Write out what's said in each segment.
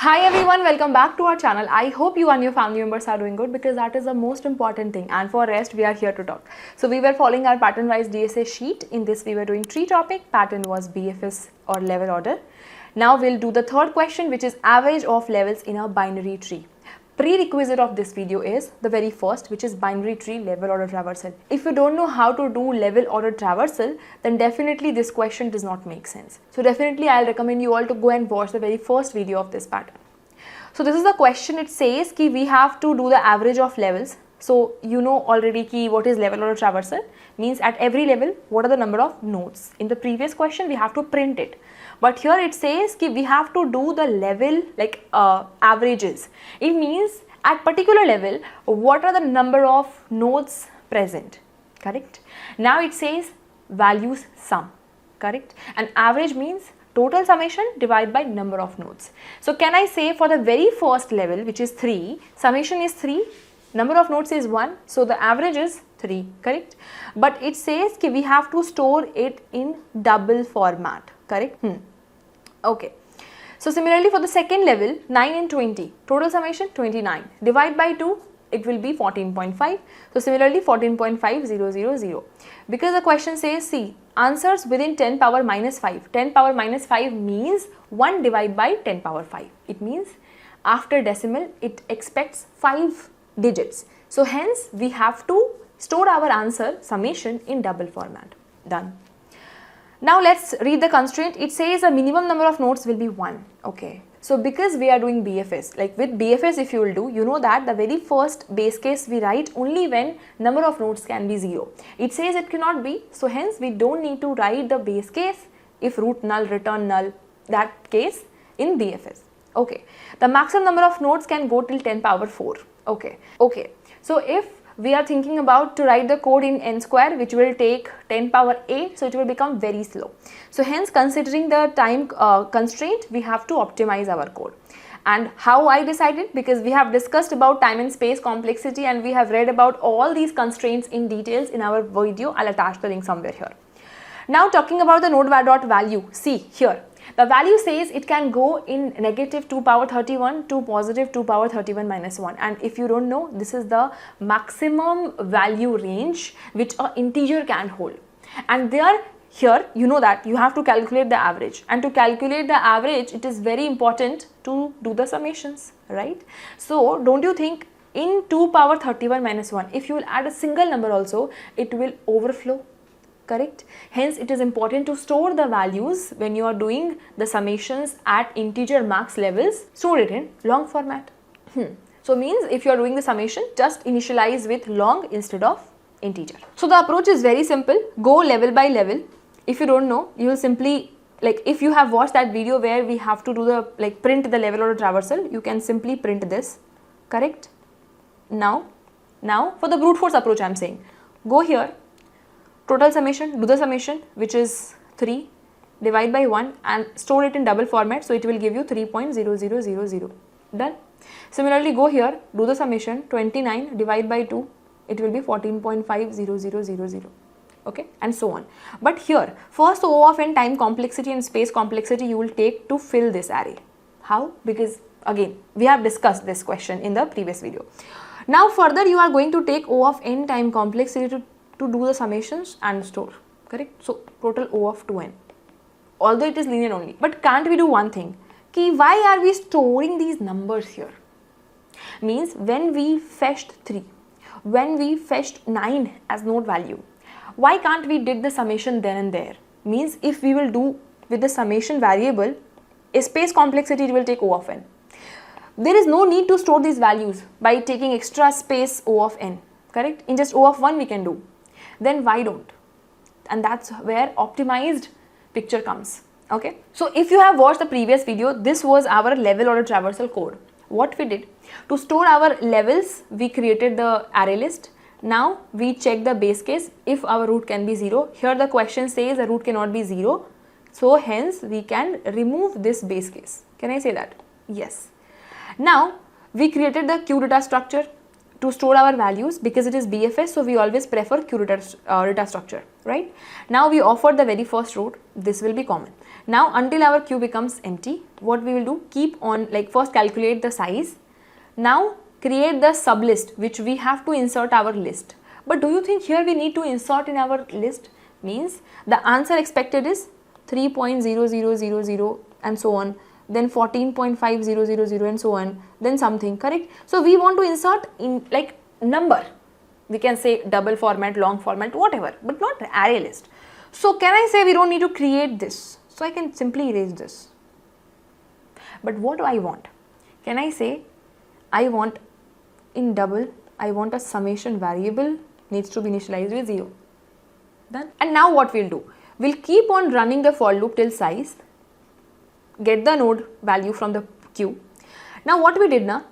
Hi everyone, welcome back to our channel. I hope you and your family members are doing good because that is the most important thing, and for rest we are here to talk. So we were following our pattern wise DSA sheet. In this we were doing tree topic. Pattern was BFS or level order. Now we'll do the third question, which is average of levels in a binary tree. Prerequisite of this video is the very first, which is binary tree level order traversal. If you don't know how to do level order traversal, then definitely this question does not make sense. So definitely I'll recommend you all to go and watch the very first video of this pattern. So this is the question. It says कि we have to do the average of levels. So you know already कि what is level order traversal, means at every level what are the number of nodes. In the previous question we have to print it, but here it says कि we have to do the level like averages. It means at particular level what are the number of nodes present, correct? Now it says values sum, correct? And average means total summation divided by number of nodes. So can I say for the very first level, which is 3, summation is 3, number of nodes is 1, so the average is 3, correct? But it says that we have to store it in double format, correct? Okay. So similarly for the second level, 9 and 20, total summation 29, divide by 2, it will be 14.5. So similarly 14.5000. Because the question says, see, answers within 10 power minus 5. 10 power minus 5 means 1 divided by 10 power 5. It means after decimal it expects 5 digits. So hence we have to store our answer summation in double format. Done. Now let's read the constraint. It says a minimum number of nodes will be 1. Okay. So because we are doing BFS, like with BFS if you will do, you know that the very first base case we write only when number of nodes can be 0. It says it cannot be, so hence we don't need to write the base case if root null, return null, that case in BFS. Okay. The maximum number of nodes can go till 10 power 4. Okay. Okay. So if we are thinking about to write the code in n square, which will take 10 power 8, so it will become very slow. So hence considering the time constraint, we have to optimize our code. And how I decided, because we have discussed about time and space complexity and we have read about all these constraints in details in our video. I'll attach the link somewhere here. Now talking about the node dot value, see here. The value says it can go in negative 2 power 31 to positive 2 power 31 minus 1, and if you don't know, this is the maximum value range which an integer can hold. And here you know that you have to calculate the average, and to calculate the average it is very important to do the summations, right? So don't you think in 2 power 31 minus 1, if you will add a single number also, it will overflow, correct? Hence it is important to store the values when you are doing the summations at integer max levels, store it in long format. So means if you are doing the summation, just initialize with long instead of integer. So the approach is very simple. Go level by level. If you don't know, you will simply, like if you have watched that video where we have to do the print the level order traversal, you can simply print this, correct? Now for the brute force approach I am saying, go here, total summation, do the summation which is 3, divide by 1 and store it in double format, so it will give you 3.0000. Done. Similarly go here, do the summation, 29 divide by 2, it will be 14.50000. Okay, and so on. But here first O of n time complexity and space complexity you will take to fill this array. How? Because again we have discussed this question in the previous video. Now further you are going to take O of n time complexity to do the summations and store, correct? So total O of 2n, although it is linear only. But can't we do one thing? Why are we storing these numbers here? Means when we fetched 3, when we fetched 9 as node value, why can't we did the summation then and there? Means if we will do with the summation variable, a space complexity, it will take O of n. There is no need to store these values by taking extra space O of n, correct? In just O of 1 we can do. Then why don't? And that's where optimized picture comes. Okay. So if you have watched the previous video, this was our level order traversal code. What we did, to store our levels, we created the array list. Now we check the base case if our root can be 0. Here the question says the root cannot be 0. So hence we can remove this base case. Can I say that? Yes. Now we created the Q data structure. to store our values because it is BFS, so we always prefer queue data structure, right? Now we offer the very first row, this will be common. Now until our queue becomes empty, what we will do, keep on, like first calculate the size, now create the sublist which we have to insert our list. But do you think here we need to insert in our list? Means the answer expected is 3.0000 and so on, then 14.5000 and so on, then something, correct? So we want to insert in like number, we can say double format, long format, whatever, but not array list. So can I say we don't need to create this? So I can simply erase this. But what do I want? Can I say I want in double, I want a summation variable needs to be initialized with 0. Done. And now what we'll do? We'll keep on running the for loop till size, get the node value from the queue. Now what we did now,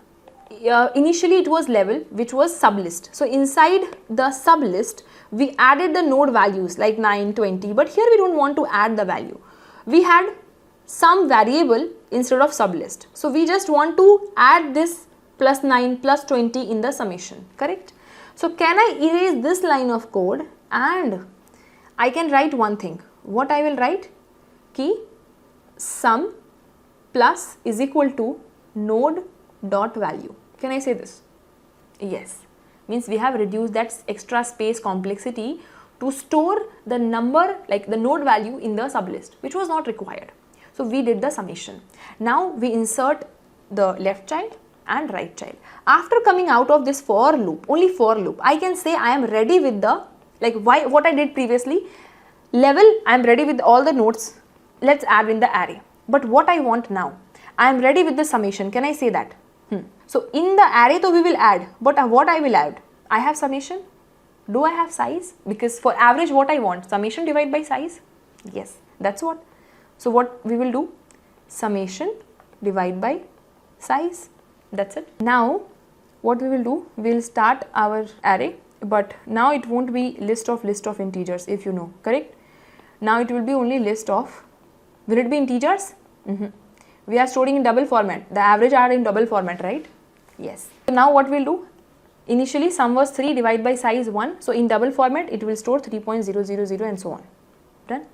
initially it was level which was sublist. So inside the sublist we added the node values like 9, 20, but here we don't want to add the value. We had some variable instead of sublist. So we just want to add this plus 9 plus 20 in the summation, correct? So can I erase this line of code and I can write one thing. What I will write? Key sum plus is equal to node dot value. Can I say this? Yes. Means we have reduced that extra space complexity to store the number, like the node value in the sublist, which was not required. So we did the summation. Now we insert the left child and right child. After coming out of this for loop, only for loop, I can say I am ready with the, like what I did previously, level I am ready with all the nodes, let's add in the array. But what I want now, I am ready with the summation, can I say that? So in the array though we will add, but what I will add? I have summation, do I have size? Because for average what I want, summation divided by size? Yes, that's what. So what we will do? Summation divide by size, that's it. Now what we will do, we will start our array, but now it won't be list of integers, if you know, correct? Now it will be only list of, will it be integers? We are storing in double format, the average are in double format, right? Yes. So now what we will do, initially sum was 3 divided by size 1, so in double format it will store 3.000 and so on. Done.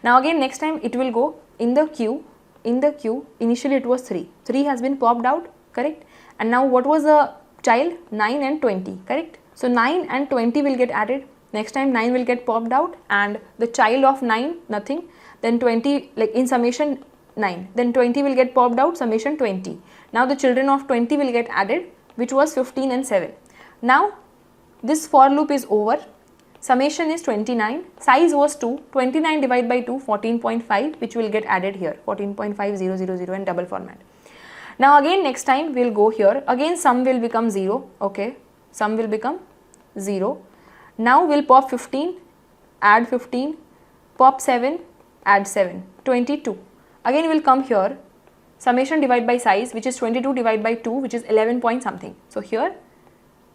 Now again next time it will go in the queue, initially it was 3 has been popped out, correct? And now what was the child? 9 and 20, correct? So 9 and 20 will get added, next time 9 will get popped out and the child of 9 nothing, then 20 like in summation 9, then 20 will get popped out, summation 20. Now the children of 20 will get added, which was 15 and 7. Now this for loop is over, summation is 29, size was 2, 29 divided by 2, 14.5, which will get added here, 14.5000 in double format. Now again next time we will go here, again sum will become 0, okay, sum will become 0. Now we will pop 15, add 15, pop 7, add 7, 22. Again we will come here, summation divided by size, which is 22 divided by 2, which is 11 point something. So here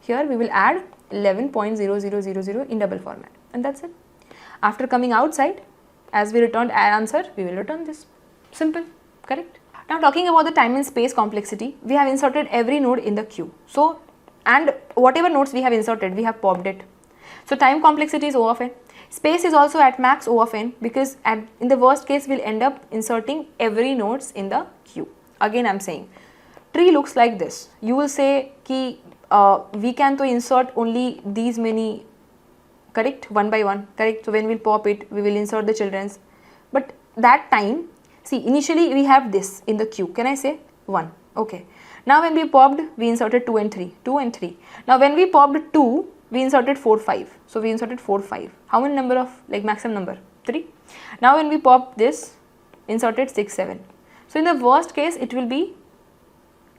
we will add 11.0000 in double format, and that's it. After coming outside, as we returned answer, we will return this. Simple, correct? Now talking about the time and space complexity, we have inserted every node in the queue. So, and whatever nodes we have inserted, we have popped it. So time complexity is O of n. Space is also at max O of n, because in the worst case we will end up inserting every nodes in the queue. Again I am saying, tree looks like this. You will say ki we can to insert only these many, correct, one by one, correct. So when we will pop it, we will insert the children's, but that time, see initially we have this in the queue, can I say 1, okay. Now when we popped, we inserted 2 and 3, Now when we popped 2, we inserted 4, 5, so we inserted 4, 5, how many number of, like maximum number, 3. Now when we pop this, inserted 6, 7, so in the worst case it will be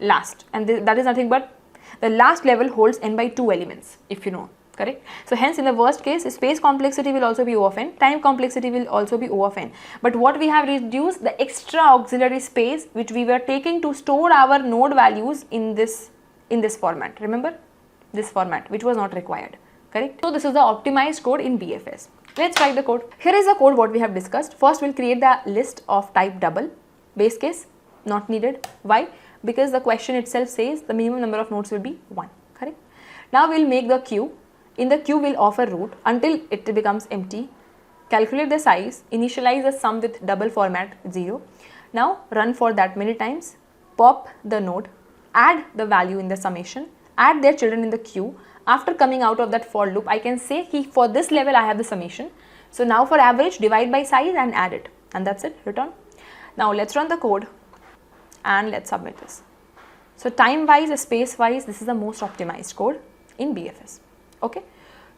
last, and that is nothing but the last level holds n by 2 elements, if you know, correct. So hence in the worst case, space complexity will also be O of n, time complexity will also be O of n, but what we have reduced, the extra auxiliary space which we were taking to store our node values in this format, remember this format, which was not required, correct. So this is the optimized code in BFS. Let's write the code. Here is the code what we have discussed. First we'll create the list of type double, base case not needed. Why? Because the question itself says the minimum number of nodes will be 1, correct. Now we'll make the queue. In the queue we'll offer root until it becomes empty. Calculate the size, initialize the sum with double format 0. Now run for that many times, pop the node, add the value in the summation, add their children in the queue. After coming out of that for loop, I can say for this level I have the summation. So now for average, divide by size and add it, and that's it, return. Now let's run the code and let's submit this. So time wise, space wise, this is the most optimized code in BFS. Okay.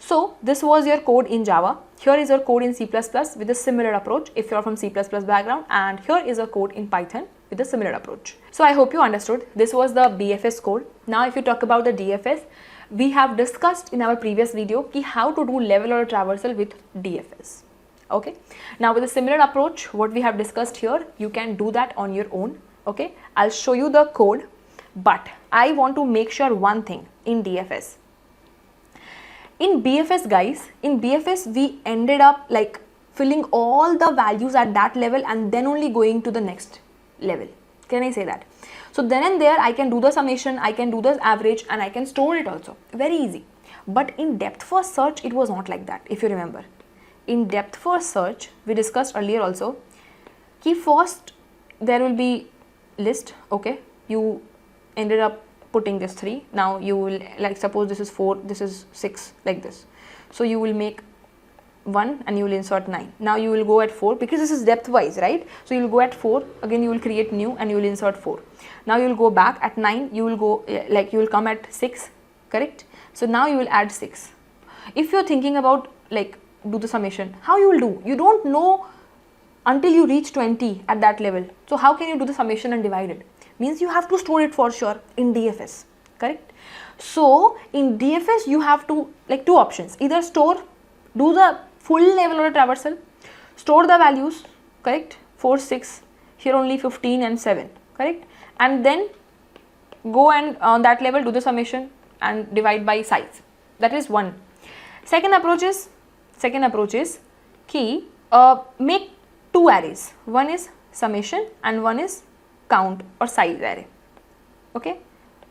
So this was your code in Java. Here is your code in C++ with a similar approach if you are from C++ background, and here is a code in Python with a similar approach. So I hope you understood. This was the BFS code. Now if you talk about the DFS, we have discussed in our previous video how to do level or traversal with DFS. Okay. Now with a similar approach, what we have discussed here, you can do that on your own. Okay. I'll show you the code, but I want to make sure one thing in DFS. In BFS guys, in BFS we ended up like filling all the values at that level and then only going to the next level. Can I say that? So then and there I can do the summation, I can do the average, and I can store it also. Very easy. But in depth first search it was not like that, if you remember. In depth first search we discussed earlier also, first there will be list. Okay, you ended up putting this 3. Now you will, like suppose this is 4, this is 6, like this. So you will make 1 and you will insert 9. Now you will go at 4 because this is depth wise, right? So you will go at 4, again you will create new and you will insert 4. Now you will go back at 9, you will go like you will come at 6, correct? So now you will add 6. If you are thinking about like do the summation, how you will do? You don't know until you reach 20 at that level. So how can you do the summation and divide it? Means you have to store it for sure in DFS, correct? So in DFS you have to like two options, either store, do the full level or traversal, store the values, correct? 4, 6, here only 15 and 7, correct? And then go and on that level do the summation and divide by size. That is one. Second approach is make two arrays. One is summation and one is count or size array. Okay,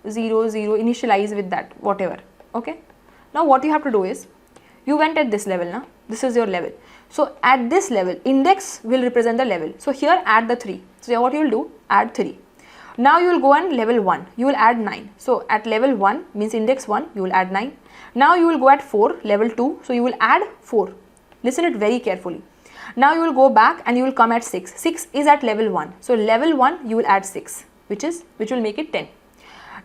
0, 0, initialize with that whatever. Okay, now what you have to do is, you went at this level now, this is your level. So at this level index will represent the level. So here add the 3. So what you will do, add 3. Now you will go and level 1, you will add 9. So at level 1 means index 1, you will add 9. Now you will go at 4, level 2, so you will add 4. Listen it very carefully. Now you will go back and you will come at 6. 6 is at level 1. So level 1 you will add 6, which will make it 10.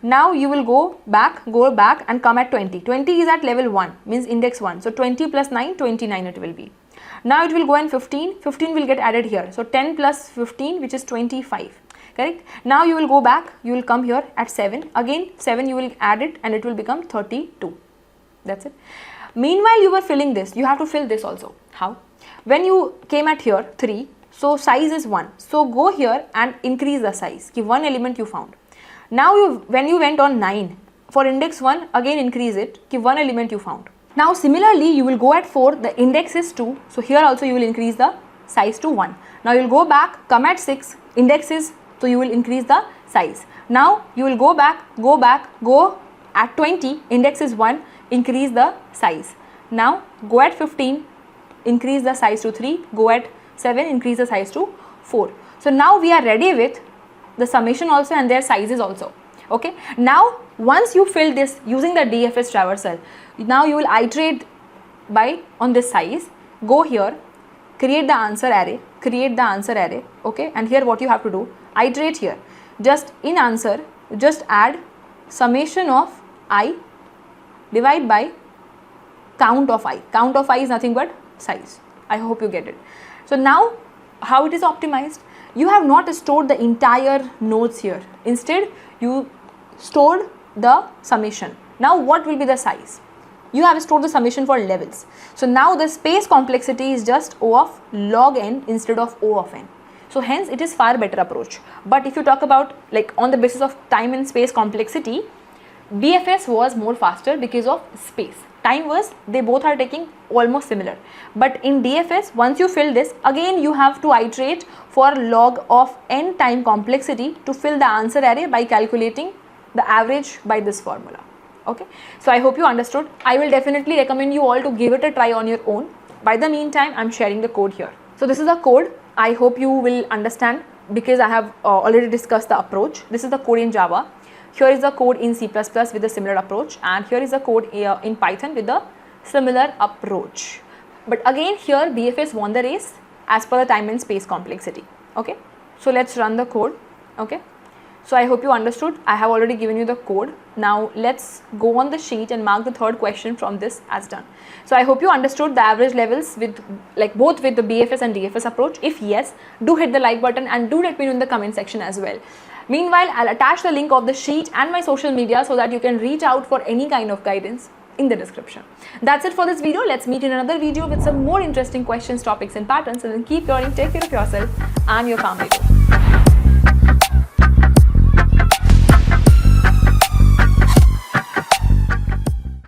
Now you will go back and come at 20. 20 is at level 1 means index 1. So 20 plus 9, 29 it will be. Now it will go and 15. 15 will get added here. So 10 plus 15, which is 25. Correct. Now you will go back, you will come here at 7. Again 7 you will add it and it will become 32. That's it. Meanwhile you were filling this. You have to fill this also. How? When you came at here 3, so size is 1. So go here and increase the size. Give one element you found. Now when you went on 9, for index 1 again increase it. Give one element you found. Now similarly you will go at 4, the index is 2. So here also you will increase the size to 1. Now you will go back, come at 6, index is, so you will increase the size. Now you will go at 20, index is 1, increase the size. Now go at 15, increase the size to 3, go at 7, increase the size to 4. So now we are ready with the summation also and their sizes also. Okay. Now once you fill this using the DFS traversal, now you will iterate on this size, go here, create the answer array, okay, and here what you have to do, iterate here, just in answer, just add summation of I divide by count of I. Count of I is nothing but size. I hope you get it. So now how it is optimized? You have not stored the entire nodes here. Instead you stored the summation. Now what will be the size? You have stored the summation for levels. So now the space complexity is just O of log n instead of O of n. So hence it is far better approach. But if you talk about like on the basis of time and space complexity, BFS was more faster because of space. Time was, they both are taking almost similar. But in DFS, once you fill this, again you have to iterate for log of n time complexity to fill the answer array by calculating the average by this formula. Okay, so I hope you understood. I will definitely recommend you all to give it a try on your own. By the meantime, I'm sharing the code here. So this is a code. I hope you will understand because I have already discussed the approach. This is the code in Java. Here is the code in C++ with a similar approach, and here is the code in Python with a similar approach. But again, here BFS won the race as per the time and space complexity. Okay, so let's run the code. Okay, so I hope you understood. I have already given you the code. Now let's go on the sheet and mark the third question from this as done. So I hope you understood the average levels with both with the BFS and DFS approach. If yes, do hit the like button and do let me know in the comment section as well. Meanwhile, I'll attach the link of the sheet and my social media so that you can reach out for any kind of guidance in the description. That's it for this video. Let's meet in another video with some more interesting questions, topics and patterns, and then keep learning. Take care of yourself and your family.